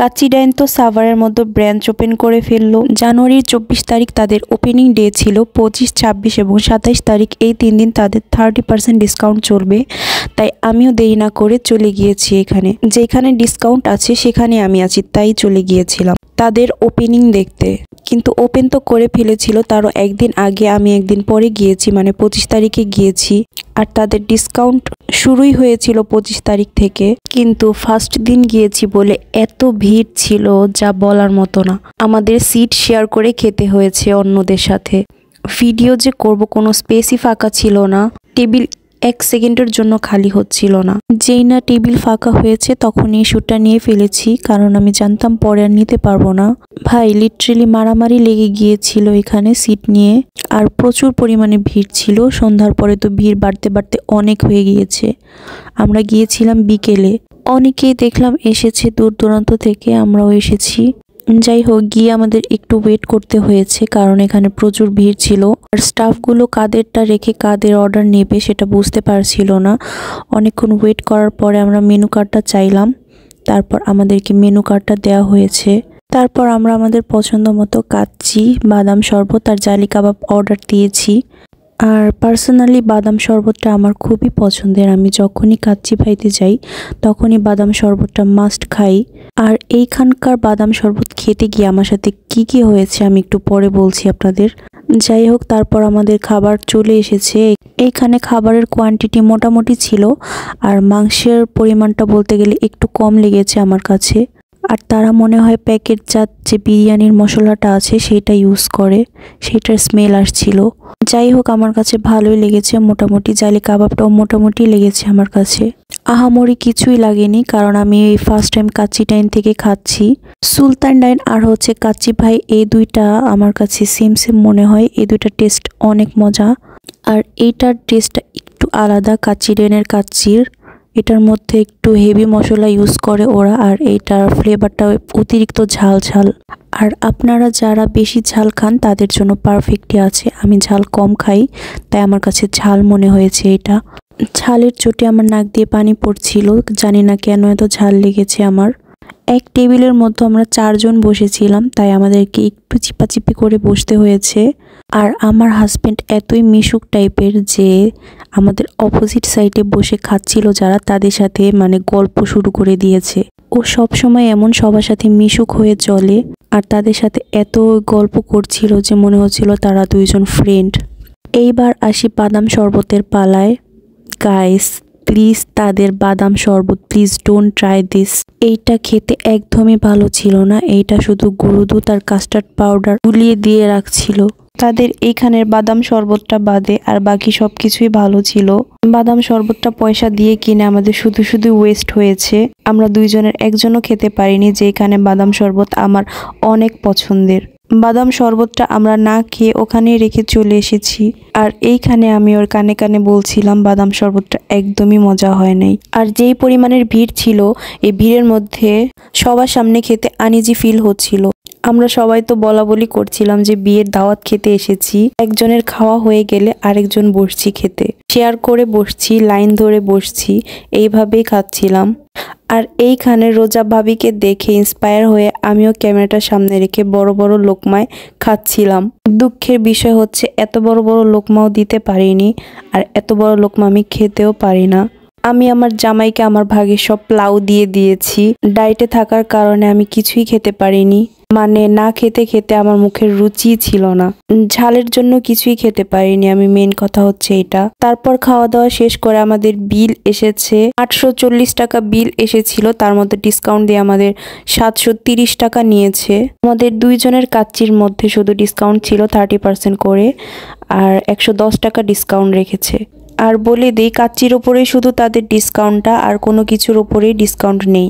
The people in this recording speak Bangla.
কাচ্চি ডাইন তো সাভারের মধ্যে ব্রাঞ্চ ওপেন করে ফেললো। জানুয়ারির 24 তারিখ তাদের ওপেনিং ডে ছিল। 25, 26 এবং 27 তারিখ এই 3 দিন তাদের 30% ডিসকাউন্ট চলবে। তাই আমিও দেরি না করে চলে গিয়েছি এখানে। যেখানে ডিসকাউন্ট আছে সেখানে আমি আছি, তাই চলে গিয়েছিলাম তাদের ওপেনিং দেখতে। কিন্তু ওপেন তো করে ফেলেছিল তারও একদিন আগে, আমি একদিন পরে গিয়েছি, মানে 25 তারিখে গিয়েছি। আর তাদের ডিসকাউন্ট শুরুই হয়েছিল 25 তারিখ থেকে। কিন্তু ফার্স্ট দিন গিয়েছি বলে এত ভিড় ছিল যা বলার মতো না। আমাদের সিট শেয়ার করে খেতে হয়েছে অন্যদের সাথে। ভিডিও যে করব কোনো স্পেসই ফাঁকা ছিল না। টেবিল 1 সেকেন্ডের জন্য খালি হচ্ছিল না। যেই না টেবিল ফাঁকা হয়েছে তখনই শ্যুটটা নিয়ে ফেলেছি, কারণ আমি জানতাম পরে আর নিতে পারবো না। ভাই লিটারেলি মারামারি লেগে গিয়েছিল এখানে সিট নিয়ে। আর প্রচুর পরিমাণে ভিড় ছিল। সন্ধ্যার পরে তো ভিড় বাড়তে বাড়তে অনেক হয়ে গিয়েছে। আমরা গিয়েছিলাম বিকেলে। অনেকেই দেখলাম এসেছে দূর দূরান্ত থেকে, আমরাও এসেছি। যাই হোক, গিয়ে আমাদের একটু ওয়েট করতে হয়েছে কারণ এখানে প্রচুর ভিড় ছিল। আর স্টাফগুলো কাদেরটা রেখে কাদের অর্ডার নেবে সেটা বুঝতে পারছিল না। অনেকক্ষণ ওয়েট করার পরে আমরা মেনু কার্ডটা চাইলাম, তারপর আমাদেরকে মেনু কার্ডটা দেওয়া হয়েছে। তারপর আমরা আমাদের পছন্দ মতো কাচ্চি, বাদাম শরবত আর জালি কাবাব অর্ডার দিয়েছি। আর পার্সোনালি বাদাম শরবতটা আমার খুবই পছন্দের। আমি যখনই কাচ্চি খাইতে যাই তখনই বাদাম শরবতটা মাস্ট খাই। আর এইখানকার বাদাম শরবত খেতে গিয়ে আমার সাথে কি হয়েছে আমি একটু পরে বলছি আপনাদের। যাই হোক, তারপর আমাদের খাবার চলে এসেছে। এইখানে খাবারের কোয়ান্টিটি মোটামুটি ছিল, আর মাংসের পরিমাণটা বলতে গেলে একটু কম লেগেছে আমার কাছে। আর তারা মনে হয় প্যাকেটজাত যে বিরিয়ানির মশলাটা আছে সেটা ইউজ করে, সেটার স্মেল আসছিল। যাই হোক, আমার কাছে ভালোই লেগেছে মোটামুটি। জালি কাবাবটাও মোটামুটি লেগেছে আমার কাছে। আহামরি কিছুই লাগেনি, কারণ আমি এই ফার্স্ট টাইম কাচ্চি ডাইন থেকে খাচ্ছি। সুলতান ডাইন আর হচ্ছে কাচ্চি ভাই, এই দুইটা আমার কাছে সেম মনে হয়। এই দুইটা টেস্ট অনেক মজা। আর এইটার টেস্টটা একটু আলাদা কাচ্চি ডাইনের কাচ্চির। এটার মধ্যে একটু হেভি মশলা ইউজ করে ওরা, আর এইটার ফ্লেভারটা অতিরিক্ত ঝাল ঝাল। আর আপনারা যারা বেশি ঝাল খান তাদের জন্য পারফেক্টই আছে। আমি ঝাল কম খাই, তাই আমার কাছে ঝাল মনে হয়েছে এটা। ঝালের চোটে আমার নাক দিয়ে পানি পড়ছিল, জানি না কেন এত ঝাল লেগেছে আমার। এক টেবিলের মধ্যে আমরা 4 জন বসেছিলাম, তাই আমাদেরকে একটু চিপাচিপি করে বসতে হয়েছে। আর আমার হাজবেন্ড এতই মিশুক টাইপের যে আমাদের অপোজিট সাইডে বসে খাচ্ছিল যারা, তাদের সাথে মানে গল্প শুরু করে দিয়েছে। ও সব সময় এমন সবার সাথে মিশুক হয়ে চলে, আর তাদের সাথে এত গল্প করছিল যে মনে হচ্ছিল তারা দুইজন ফ্রেন্ড। এইবার আসি বাদাম শরবতের পালায়। গাইস প্লিজ, তাদের বাদাম শরবত প্লিজ ডোন্ট ট্রাই দিস। এইটা খেতে একদমই ভালো ছিল না। এইটা শুধু গুঁড়ো দুধ আর কাস্টার্ড পাউডার গুলিয়ে দিয়ে রাখছিল। তাদের এইখানের বাদাম শরবতটা বাদে আর বাকি সবকিছুই ভালো ছিল। বাদাম শরবতটা পয়সা দিয়ে কিনে আমাদের শুধু ওয়েস্ট হয়েছে। আমরা দুইজনের একজনও খেতে পারিনি, যে এখানে বাদাম শরবত আমার অনেক পছন্দের। বাদাম শরবতটা আমরা না খেয়ে ওখানেই রেখে চলে এসেছি। আর এইখানে আমি ওর কানে কানে বলছিলাম বাদাম শরবতটা একদমই মজা হয় নাই। আর যেই পরিমাণের ভিড় ছিল, এই ভিড়ের মধ্যে সবার সামনে খেতে আনইজি ফিল হচ্ছিল। আমরা সবাই তো বলা বলি করছিলাম যে বিয়ের দাওয়াত খেতে এসেছি, একজনের খাওয়া হয়ে গেলে আরেকজন বসছি খেতে, শেয়ার করে বসছি, লাইন ধরে বসছি, এইভাবেই খাচ্ছিলাম। আর এইখানে রোজা ভাবিকে দেখে ইন্সপায়ার হয়ে আমিও ক্যামেরাটার সামনে রেখে বড় বড় লোকমায় খাচ্ছিলাম। দুঃখের বিষয় হচ্ছে এত বড় বড় লোকমাও দিতে পারিনি, আর এত বড় লোকমা আমি খেতেও পারি না। আমি আমার জামাইকে আমার ভাগের সব প্লাউ দিয়ে দিয়েছি। ডায়েটে থাকার কারণে আমি কিছুই খেতে পারিনি, মানে না খেতে খেতে আমার মুখের রুচি ছিল না। ঝালের জন্য কিছুই খেতে পারিনি আমি, মেন কথা হচ্ছে এটা। তারপর খাওয়া দাওয়া শেষ করে আমাদের বিল এসেছে 840 টাকা বিল এসেছিল। তার মধ্যে ডিসকাউন্ট দিয়ে আমাদের 730 টাকা নিয়েছে। আমাদের দুইজনের কাচ্চির মধ্যে শুধু ডিসকাউন্ট ছিল 30% করে, আর 110 টাকা ডিসকাউন্ট রেখেছে। আর বলে দিই, কাচ্চির ওপরেই শুধু তাদের ডিসকাউন্টটা, আর কোনো কিছুর ওপরেই ডিসকাউন্ট নেই।